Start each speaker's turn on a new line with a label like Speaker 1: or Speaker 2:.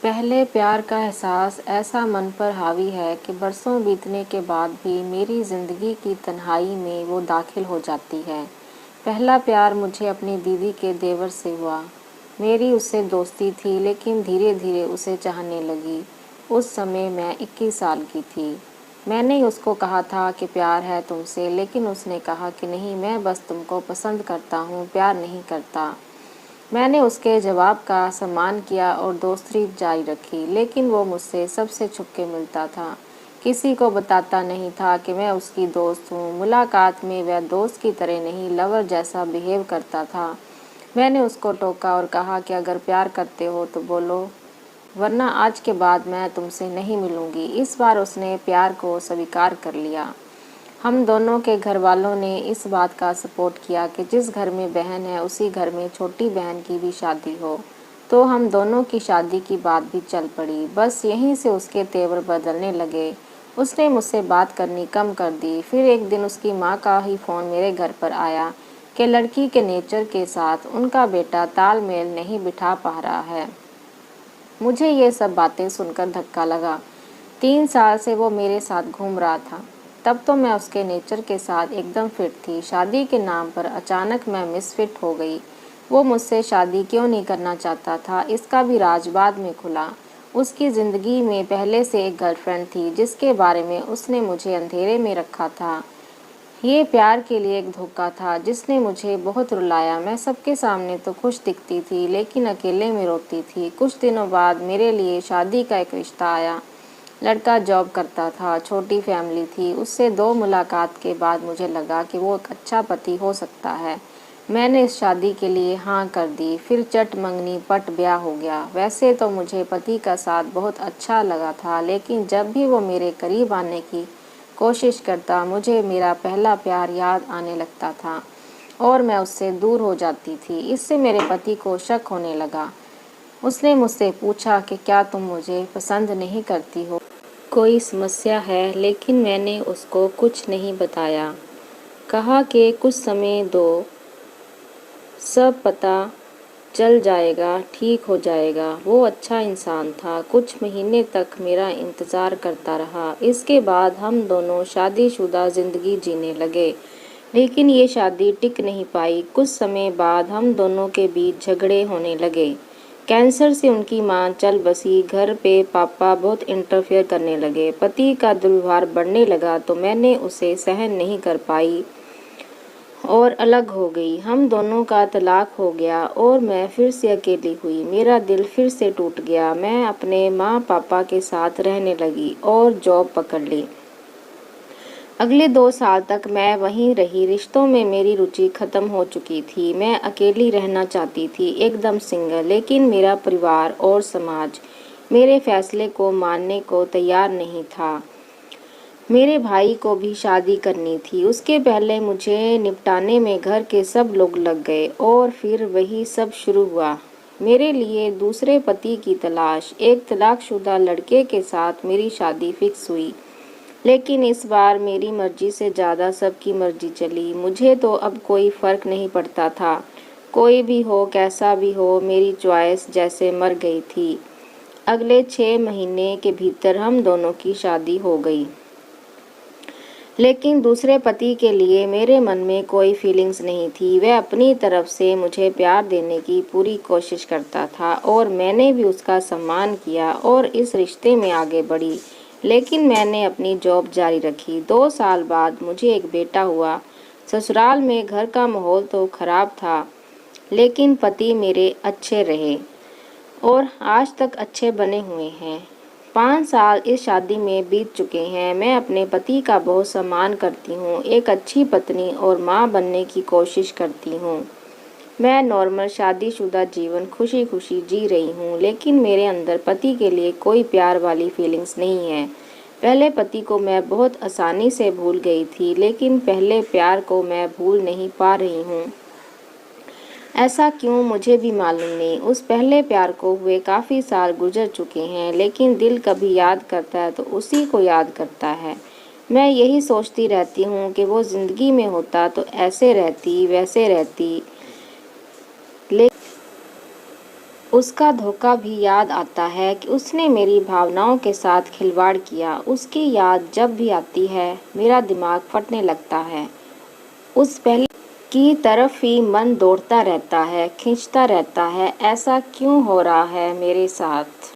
Speaker 1: पहले प्यार का एहसास ऐसा मन पर हावी है कि बरसों बीतने के बाद भी मेरी ज़िंदगी की तन्हाई में वो दाखिल हो जाती है। पहला प्यार मुझे अपनी दीदी के देवर से हुआ। मेरी उससे दोस्ती थी लेकिन धीरे धीरे उसे चाहने लगी। उस समय मैं 21 साल की थी। मैंने उसको कहा था कि प्यार है तुमसे, लेकिन उसने कहा कि नहीं, मैं बस तुमको पसंद करता हूँ, प्यार नहीं करता। मैंने उसके जवाब का सम्मान किया और दोस्ती जारी रखी, लेकिन वो मुझसे सबसे छुप के मिलता था। किसी को बताता नहीं था कि मैं उसकी दोस्त हूँ। मुलाकात में वह दोस्त की तरह नहीं, लवर जैसा बिहेव करता था। मैंने उसको टोका और कहा कि अगर प्यार करते हो तो बोलो, वरना आज के बाद मैं तुमसे नहीं मिलूंगी। इस बार उसने प्यार को स्वीकार कर लिया। हम दोनों के घर वालों ने इस बात का सपोर्ट किया कि जिस घर में बहन है उसी घर में छोटी बहन की भी शादी हो। तो हम दोनों की शादी की बात भी चल पड़ी। बस यहीं से उसके तेवर बदलने लगे। उसने मुझसे बात करनी कम कर दी। फिर एक दिन उसकी माँ का ही फ़ोन मेरे घर पर आया कि लड़की के नेचर के साथ उनका बेटा तालमेल नहीं बिठा पा रहा है। मुझे ये सब बातें सुनकर धक्का लगा। 3 साल से वो मेरे साथ घूम रहा था। तब तो मैं उसके नेचर के साथ एकदम फिट थी। शादी के नाम पर अचानक मैं मिसफिट हो गई। वो मुझसे शादी क्यों नहीं करना चाहता था, इसका भी राज बाद में खुला। उसकी ज़िंदगी में पहले से एक गर्लफ्रेंड थी जिसके बारे में उसने मुझे अंधेरे में रखा था। ये प्यार के लिए एक धोखा था जिसने मुझे बहुत रुलाया। मैं सबके सामने तो खुश दिखती थी लेकिन अकेले में रोती थी। कुछ दिनों बाद मेरे लिए शादी का एक रिश्ता आया। लड़का जॉब करता था, छोटी फैमिली थी। उससे 2 मुलाकात के बाद मुझे लगा कि वो एक अच्छा पति हो सकता है। मैंने इस शादी के लिए हाँ कर दी। फिर चट मंगनी पट ब्याह हो गया। वैसे तो मुझे पति का साथ बहुत अच्छा लगा था, लेकिन जब भी वो मेरे करीब आने की कोशिश करता, मुझे मेरा पहला प्यार याद आने लगता था और मैं उससे दूर हो जाती थी। इससे मेरे पति को शक होने लगा। उसने मुझसे पूछा कि क्या तुम मुझे पसंद नहीं करती हो, कोई समस्या है? लेकिन मैंने उसको कुछ नहीं बताया। कहा कि कुछ समय दो, सब पता चल जाएगा, ठीक हो जाएगा। वो अच्छा इंसान था। कुछ महीने तक मेरा इंतज़ार करता रहा। इसके बाद हम दोनों शादीशुदा ज़िंदगी जीने लगे, लेकिन ये शादी टिक नहीं पाई। कुछ समय बाद हम दोनों के बीच झगड़े होने लगे। कैंसर से उनकी मां चल बसी। घर पे पापा बहुत इंटरफेयर करने लगे। पति का दुर्व्यवहार बढ़ने लगा तो मैंने उसे सहन नहीं कर पाई और अलग हो गई। हम दोनों का तलाक हो गया और मैं फिर से अकेली हुई। मेरा दिल फिर से टूट गया। मैं अपने माँ पापा के साथ रहने लगी और जॉब पकड़ ली। अगले 2 साल तक मैं वहीं रही। रिश्तों में मेरी रुचि खत्म हो चुकी थी। मैं अकेली रहना चाहती थी, एकदम सिंगल। लेकिन मेरा परिवार और समाज मेरे फैसले को मानने को तैयार नहीं था। मेरे भाई को भी शादी करनी थी। उसके पहले मुझे निपटाने में घर के सब लोग लग गए और फिर वही सब शुरू हुआ। मेरे लिए दूसरे पति की तलाश। एक तलाकशुदा लड़के के साथ मेरी शादी फिक्स हुई, लेकिन इस बार मेरी मर्जी से ज़्यादा सबकी मर्जी चली। मुझे तो अब कोई फ़र्क नहीं पड़ता था। कोई भी हो, कैसा भी हो, मेरी चॉइस जैसे मर गई थी। अगले 6 महीने के भीतर हम दोनों की शादी हो गई। लेकिन दूसरे पति के लिए मेरे मन में कोई फीलिंग्स नहीं थी। वह अपनी तरफ से मुझे प्यार देने की पूरी कोशिश करता था और मैंने भी उसका सम्मान किया और इस रिश्ते में आगे बढ़ी। लेकिन मैंने अपनी जॉब जारी रखी। 2 साल बाद मुझे एक बेटा हुआ। ससुराल में घर का माहौल तो खराब था, लेकिन पति मेरे अच्छे रहे और आज तक अच्छे बने हुए हैं। 5 साल इस शादी में बीत चुके हैं। मैं अपने पति का बहुत सम्मान करती हूँ, एक अच्छी पत्नी और माँ बनने की कोशिश करती हूँ। मैं नॉर्मल शादीशुदा जीवन खुशी खुशी जी रही हूँ, लेकिन मेरे अंदर पति के लिए कोई प्यार वाली फीलिंग्स नहीं है। पहले पति को मैं बहुत आसानी से भूल गई थी, लेकिन पहले प्यार को मैं भूल नहीं पा रही हूँ। ऐसा क्यों, मुझे भी मालूम नहीं। उस पहले प्यार को हुए काफ़ी साल गुजर चुके हैं, लेकिन दिल कभी याद करता है तो उसी को याद करता है। मैं यही सोचती रहती हूँ कि वो ज़िंदगी में होता तो ऐसे रहती, वैसे रहती। उसका धोखा भी याद आता है कि उसने मेरी भावनाओं के साथ खिलवाड़ किया। उसकी याद जब भी आती है मेरा दिमाग फटने लगता है। उस पहले की तरफ ही मन दौड़ता रहता है, खींचता रहता है। ऐसा क्यों हो रहा है मेरे साथ?